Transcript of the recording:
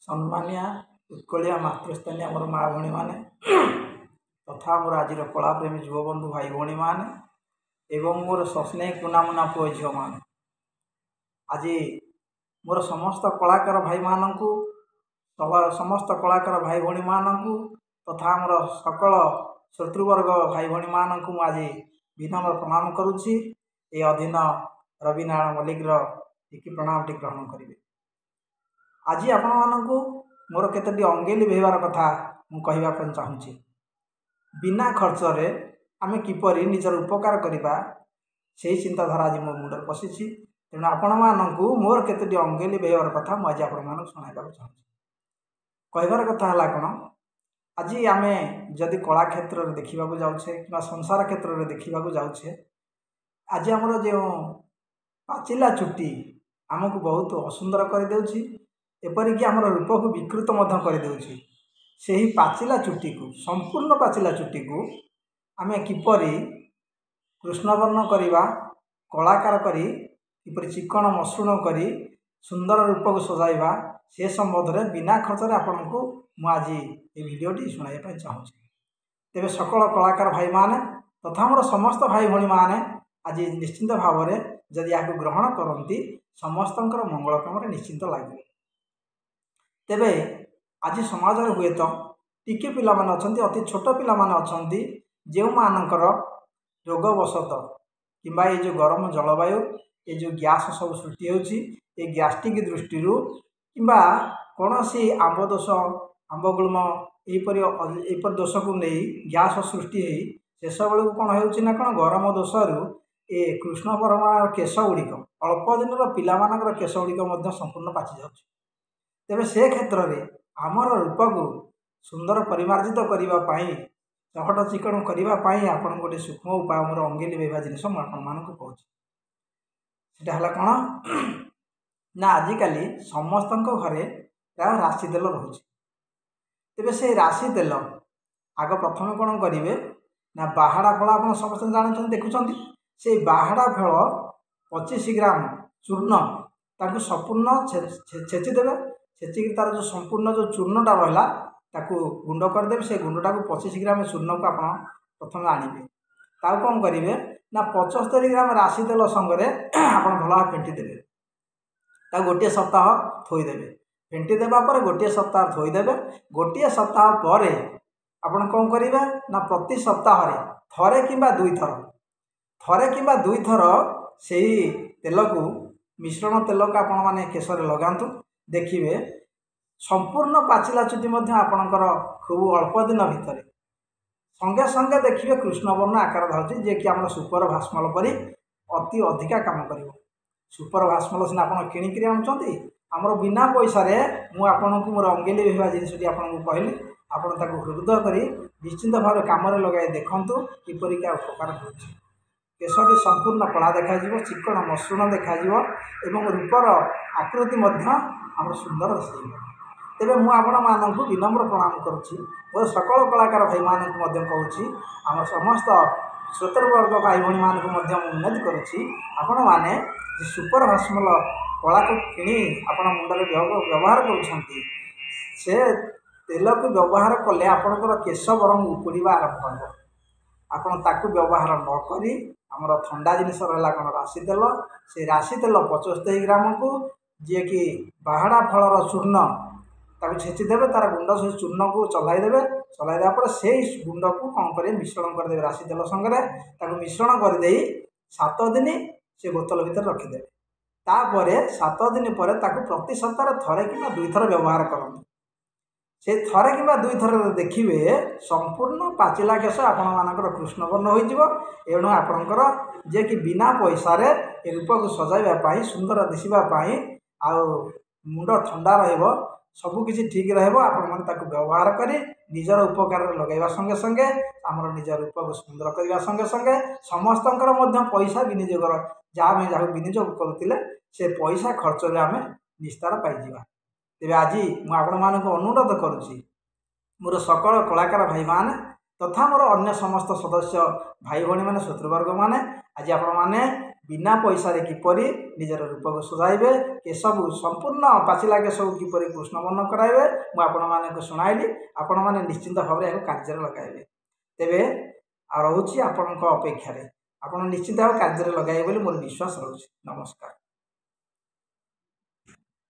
सम्मानिया उत्कलिया मातृस्थानीय मोर माँ भणी मैंने तथा मोर आज कलाप्रेमी युवबंधु भाई भणी मैंने एवं मोर सस्नेह कुना मुना पुओ झील मैंने आज मोर समस्त कलाकार भाई मानू समस्त कलाकार भाई भणी मानू तथा मोर सकल शत्रुवर्ग भाई भणी मानू आज विनम्र प्रणाम करुच्ची। ए अधीन रविनारायण मल्लिकर टिकी प्रणाम टी ग्रहण करेंगे। आज आपण मानू मोर केतोटी अंगेली व्यवहार कथा मु कहवाप चाहूँगी। बिना खर्च रे आमे किपरि निजर उपकार करवा से चिंताधारा आज मो मुंडर पशिछि। तेणु आपण मानू मोर केतोटी अंगेली व्यवहार कथा मुझे आज आपण मानक शुणाइबा चाहूँगी। कहबार कथा है कौन, आज आमे जदि कला क्षेत्र में देखा जाऊे कि संसार क्षेत्र में देखा जाऊे, आज आमर जो पाचिला चुट्टी आमको बहुत असुंदर करदे, एपरिक आमर रूप को विकृत करदे। से ही पाचिला चुट्टी को संपूर्ण पाचिला चुट्टी को आमे किपरि कृष्णवर्ण करवा कलाकार करी किपरि चिकन मसृण करी सुंदर रूप को सजाइबा से संबंध में बिना खर्च आपण को मुझे ये भिडटी शुणाइबा चाहूँगी। तेरे सकल कलाकार भाई माने तथा मोर समस्त भाई भणी माने आज निश्चिंत भाव में जदि या ग्रहण करती समस्त मंगल काम निश्चिंत लगे। तेबे आज समाज में हुए तो टिके पिला माने अछंती, अति छोट पिला माने अछंती जो मानकर रोगवशत किंबा ये जो गरम जलवायु ये जो गैस सब सृष्टि होची ये गैस्ट्रिक दृष्टि किंबा कौन सी आंब दोष आंबगुलम यहपर दोष को नहीं गैस सृष्टि शेष बेलू कौन होना कौन गरम दोषर ये कृष्ण परमार केश गुड़िक अल्प दिन पिला केश गुड़िक संपूर्ण पाचि जाऊँ। तेरे से क्षेत्र में आमर रूप को सुंदर परिमार्जित करने चकट चिकन करने आपन गोटे सूक्ष्म उपाय मोर अंगेली बेवा जिन मुझे कहूँ। सेटा कौन ना आजिकल समस्त घरे प्राय राशि तेल रोचे। तेरे से राशि तेल आग प्रथम कौन करेंगे ना बाहाड़ा फल आप समस्त जानते देखुं से बाहाड़ा फल 25 ग्राम चूर्ण ताकू संपूर्ण छेचिदेवे। छेचिक तार जो संपूर्ण जो चूर्णटा रहा ताकू गुंड करदे। से गुंडटा को 25 ग्राम चूर्ण को आप प्रथम आणवे ताकू कौन करेंगे ना 75 ग्राम राशि तेल संगे आप भल फेंटी देवे। ताकू गोटे सप्ताह थोईदेवे। फेंटी देवा पर गोटे सप्ताह थोईदेवे। गोटे सप्ताह पर आपड़ कौन करेंगे ना प्रति सप्ताह थरे किंबा दुई थर से तेल को मिश्रण तेल को आपण मैंने केशर लगातु। देखिए संपूर्ण पाचिला चुटी आपणकर खूब अल्प दिन भितर संगे संगे देखिए कृष्णवर्ण आकार धाची जे कि आम सुपर भास्मल परी अति अधिका काम कर। सुपर भास्मल सीना आप किणिक आणुंट आमर बिना पैसा मुझे मोर अंगेली भेवा जिनसटी आपको कहली आपड़ हृदय कर निश्चिंत भाव कम लगे देखूँ किपरिका उपकार हो। केशटी संपूर्ण कला देखा चिकन मसृण देखा एवं रूपर आकृति आम सुंदर दिखे। तेरे मुझे विनम्र प्रणाम करुच्ची। मोर सकल कलाकार भाई मानक कहूँ आम समस्त श्रोतृवर्ग भाई भणी मानक उन्नति करुच्ची। आपण मैंने सुपर भास्मल कला को किणी आप मुंडे व्यवहार करुँच से तेल को व्यवहार कले आपणकर केश बरम उपुड़ा आरंभ हो। आपड़ ताकू व्यवहार नक आमर थंडा जिनस रहा कौन राशि तेल से राशि तेल 75 ग्राम को जी कि बाहाड़ा फलर चूर्ण ताकू छेचिदेवे। तार गुंड से चूर्ण को चलाइदेवे। चलाइदा पर से गुंड को कौन करेंगे मिश्रण करदे राशि तेल संगे ताकू मिश्रण करदे 7 दिन से बोतल भीतर रखिदेवे। तापर 7 दिन पर ताकू प्रति सप्ताह थरे कि 2 थर व्यवहार करते। से थरे कि 2 थर देखिए संपूर्ण पाचिला केश आपण मानकर कृष्णवर्ण होणु आपणकर जे कि बिना पैसा रूप को सजाइवाई सुंदर दिखापी आ मुंड ठंडा सबकि ठीक रहा। व्यवहार कर निजर उपकार लगेगा संगे संगे आमर निज रूप को सुंदर करने संगे संगे समस्त पैसा विनियोग जहाँ जहाँ विनियोग करुले से पैसा खर्च में आम निस्तार पाई। तेरे आज मुझे अनुरोध करुच्ची मोर सकल कलाकार भाई माने तथा मोर अन्य समस्त सदस्य भाई भणी मैंने शत्रुवर्ग मैंने आज आपण मैंने बिना पैसा किपरि निजर रूप को सजाइबे केशव संपूर्ण पाचिला केशव किपरि कृष्ण वर्ण कराइबे मु आपण मानक शुणाइली आपण माने निश्चिंत भाव में कार्य लगाइबे तेबे आ रहुछि आपणक अपेक्षा रे आपण निश्चित भाव कार्य लगाइबे बोली मोर विश्वास रहुछि। नमस्कार।